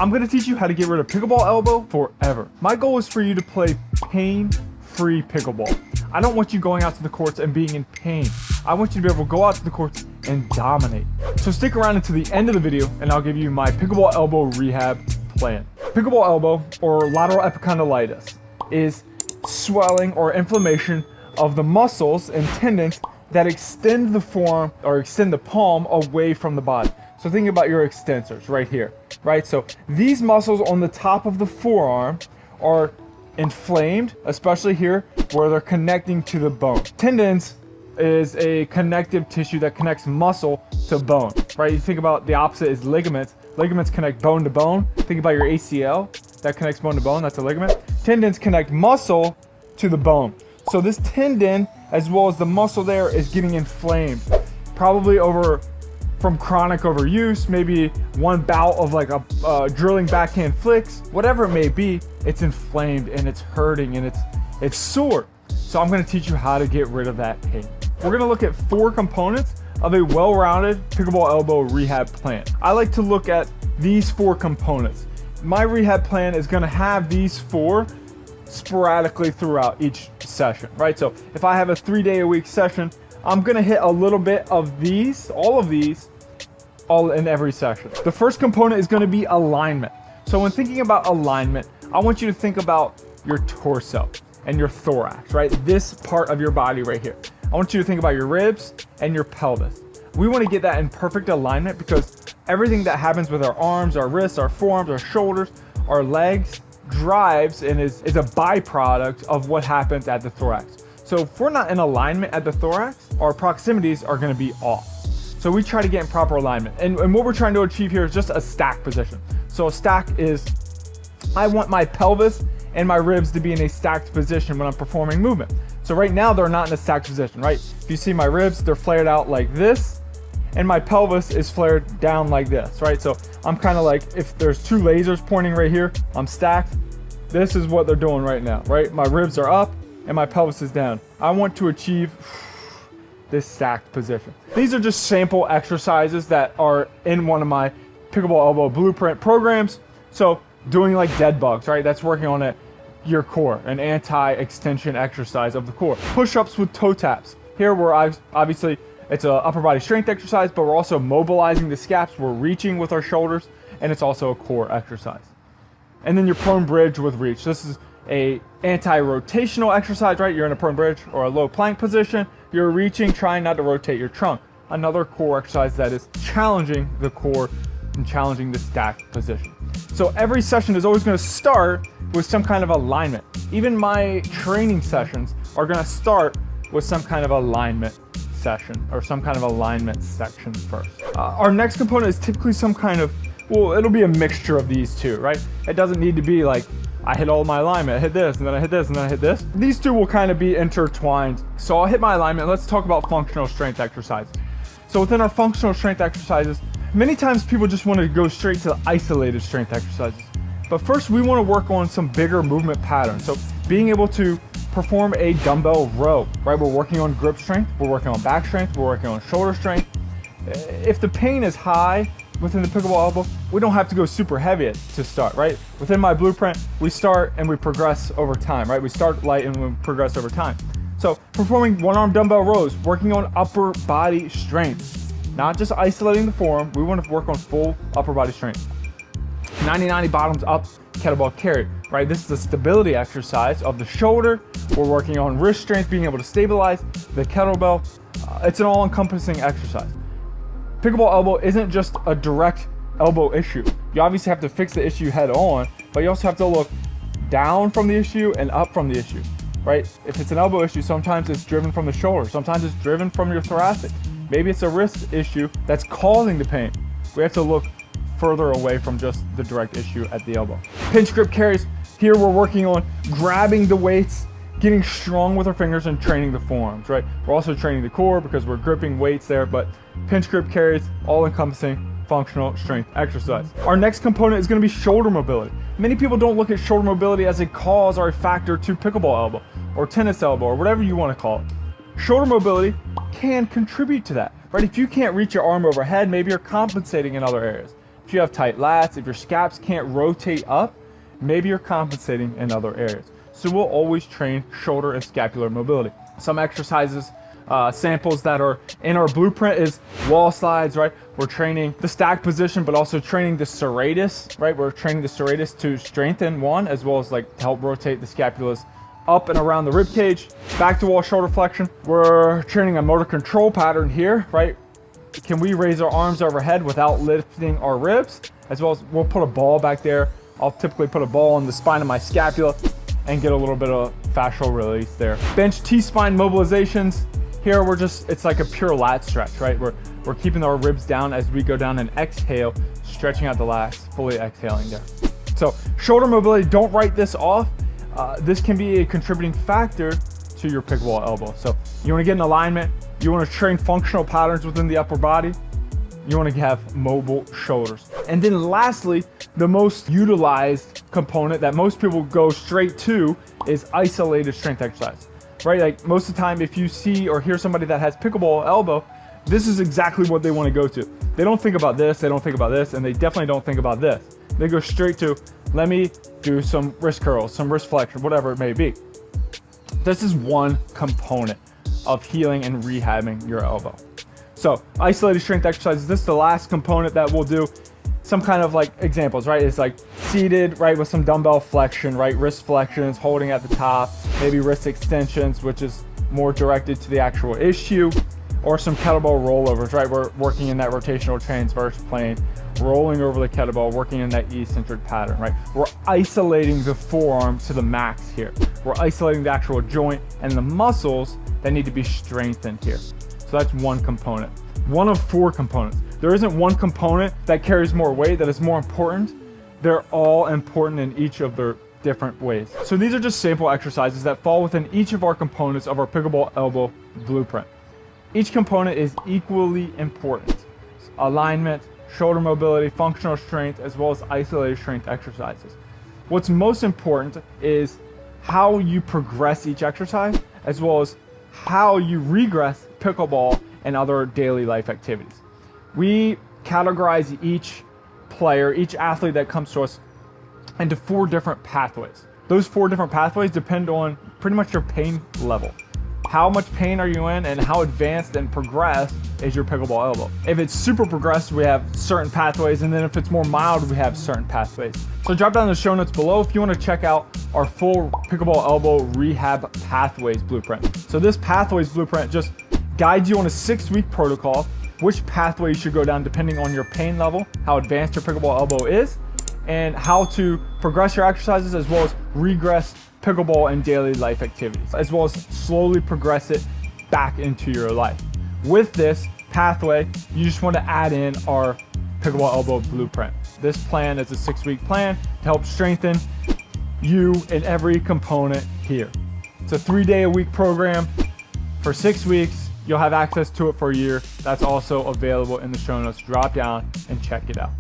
I'm gonna teach you how to get rid of pickleball elbow forever. My goal is for you to play pain-free pickleball. I don't want you going out to the courts and being in pain. I want you to be able to go out to the courts and dominate. So stick around until the end of the video and I'll give you my pickleball elbow rehab plan. Pickleball elbow, or lateral epicondylitis, is swelling or inflammation of the muscles and tendons that extend the forearm or extend the palm away from the body. So think about your extensors right here, right? So these muscles on the top of the forearm are inflamed, especially here where they're connecting to the bone. Tendons is a connective tissue that connects muscle to bone, right? You think about the opposite is ligaments. Ligaments connect bone to bone. Think about your ACL that connects bone to bone, that's a ligament. Tendons connect muscle to the bone. So this tendon, as well as the muscle there, is getting inflamed, probably from chronic overuse, maybe one bout of like a drilling backhand flicks, whatever it may be, it's inflamed and it's hurting and it's sore. So I'm gonna teach you how to get rid of that pain. We're gonna look at 4 components of a well-rounded pickleball elbow rehab plan. I like to look at these 4 components. My rehab plan is gonna have these 4 sporadically throughout each session, right? So if I have a 3-day-a-week session, I'm gonna hit a little bit of these, all in every session. The first component is gonna be alignment. So when thinking about alignment, I want you to think about your torso and your thorax, right? This part of your body right here. I want you to think about your ribs and your pelvis. We wanna get that in perfect alignment because everything that happens with our arms, our wrists, our forearms, our shoulders, our legs, drives and is a byproduct of what happens at the thorax. So if we're not in alignment at the thorax, our proximities are gonna be off. So we try to get in proper alignment. And what we're trying to achieve here is just a stack position. So a stack is, I want my pelvis and my ribs to be in a stacked position when I'm performing movement. So right now they're not in a stacked position, right? If you see my ribs, they're flared out like this, and my pelvis is flared down like this, right? So I'm kind of like, if there's 2 lasers pointing right here, I'm stacked. This is what they're doing right now, right? My ribs are up and my pelvis is down. I want to achieve this stacked position. These are just sample exercises that are in one of my pickleball elbow blueprint programs. So doing like dead bugs, right? That's working on your core, an anti-extension exercise of the core. Push-ups with toe taps. Here we're obviously, it's an upper body strength exercise, but we're also mobilizing the scaps. We're reaching with our shoulders, and it's also a core exercise. And then your prone bridge with reach. This is a anti-rotational exercise, right? You're in a prone bridge or a low plank position. You're reaching, trying not to rotate your trunk. Another core exercise that is challenging the core and challenging the stacked position. So every session is always going to start with some kind of alignment. Even my training sessions are going to start with some kind of alignment session or some kind of alignment section first. Our next component is typically some kind of, well, it'll be a mixture of these 2, right? It doesn't need to be like, I hit all my alignment, I hit this, and then I hit this, and then I hit this. These 2 will kind of be intertwined. So I'll hit my alignment. Let's talk about functional strength exercises. So within our functional strength exercises, many times people just want to go straight to isolated strength exercises. But first we want to work on some bigger movement patterns. So being able to perform a dumbbell row, right? We're working on grip strength, we're working on back strength, we're working on shoulder strength. If the pain is high within the pickleball elbow, we don't have to go super heavy to start, right? Within my blueprint, we start and we progress over time, right? We start light and we progress over time. So performing 1-arm dumbbell rows, working on upper body strength, not just isolating the forearm. We want to work on full upper body strength. 90-90 bottoms up kettlebell carry, right? This is a stability exercise of the shoulder. We're working on wrist strength, being able to stabilize the kettlebell. It's an all-encompassing exercise. Pickleball elbow isn't just a direct elbow issue. You obviously have to fix the issue head on, but you also have to look down from the issue and up from the issue, right? If it's an elbow issue, sometimes it's driven from the shoulder. Sometimes it's driven from your thoracic. Maybe it's a wrist issue that's causing the pain. We have to look further away from just the direct issue at the elbow. Pinch grip carries. Here we're working on grabbing the weights, getting strong with our fingers and training the forearms, right? We're also training the core because we're gripping weights there, but pinch grip carries, all encompassing functional strength exercise. Our next component is going to be shoulder mobility. Many people don't look at shoulder mobility as a cause or a factor to pickleball elbow or tennis elbow or whatever you want to call it. Shoulder mobility can contribute to that, right? If you can't reach your arm overhead, maybe you're compensating in other areas. if you have tight lats, if your scaps can't rotate up, maybe you're compensating in other areas. So we'll always train shoulder and scapular mobility. Some exercises, samples that are in our blueprint is wall slides, right? We're training the stack position, but also training the serratus, right? We're training the serratus to strengthen one, as well as like to help rotate the scapulas up and around the rib cage. Back to wall shoulder flexion. We're training a motor control pattern here, right? Can we raise our arms overhead without lifting our ribs? As well as we'll put a ball back there. I'll typically put a ball on the spine of my scapula and get a little bit of fascial release there. Bench T-spine mobilizations. Here it's like a pure lat stretch, right? We're keeping our ribs down as we go down and exhale, stretching out the lats, fully exhaling there. So shoulder mobility, don't write this off. This can be a contributing factor to your pickleball elbow. So you wanna get in alignment, you wanna train functional patterns within the upper body, you wanna have mobile shoulders. And then lastly, the most utilized component that most people go straight to is isolated strength exercise, right? Like most of the time, if you see or hear somebody that has pickleball elbow, this is exactly what they wanna go to. They don't think about this, they don't think about this, and they definitely don't think about this. They go straight to, let me do some wrist curls, some wrist flexion, whatever it may be. This is one component of healing and rehabbing your elbow. So isolated strength exercises, this is the last component that we'll do. Some kind of like examples, right? It's like seated, right, with some dumbbell flexion, right? Wrist flexions, holding at the top, maybe wrist extensions, which is more directed to the actual issue, or some kettlebell rollovers, right? We're working in that rotational transverse plane, rolling over the kettlebell, working in that eccentric pattern, right? We're isolating the forearm to the max here. We're isolating the actual joint and the muscles that need to be strengthened here. So that's one component. One of 4 components. There isn't one component that carries more weight, that is more important. They're all important in each of their different ways. So these are just sample exercises that fall within each of our components of our pickleball elbow blueprint. Each component is equally important. Alignment, shoulder mobility, functional strength, as well as isolated strength exercises. What's most important is how you progress each exercise, as well as how you regress pickleball and other daily life activities. We categorize each player, each athlete that comes to us into 4 different pathways. Those 4 different pathways depend on pretty much your pain level. How much pain are you in and how advanced and progressed is your pickleball elbow? If it's super progressed, we have certain pathways, and then if it's more mild, we have certain pathways. So drop down in the show notes below if you want to check out our full pickleball elbow rehab pathways blueprint. So this pathways blueprint just guides you on a 6-week protocol, which pathway you should go down depending on your pain level, how advanced your pickleball elbow is, and how to progress your exercises, as well as regress pickleball and daily life activities, as well as slowly progress it back into your life. With this pathway, you just want to add in our pickleball elbow blueprint. This plan is a 6-week plan to help strengthen you in every component here. It's a 3-day-a-week program for 6 weeks. You'll have access to it for a year. That's also available in the show notes. Drop down and check it out.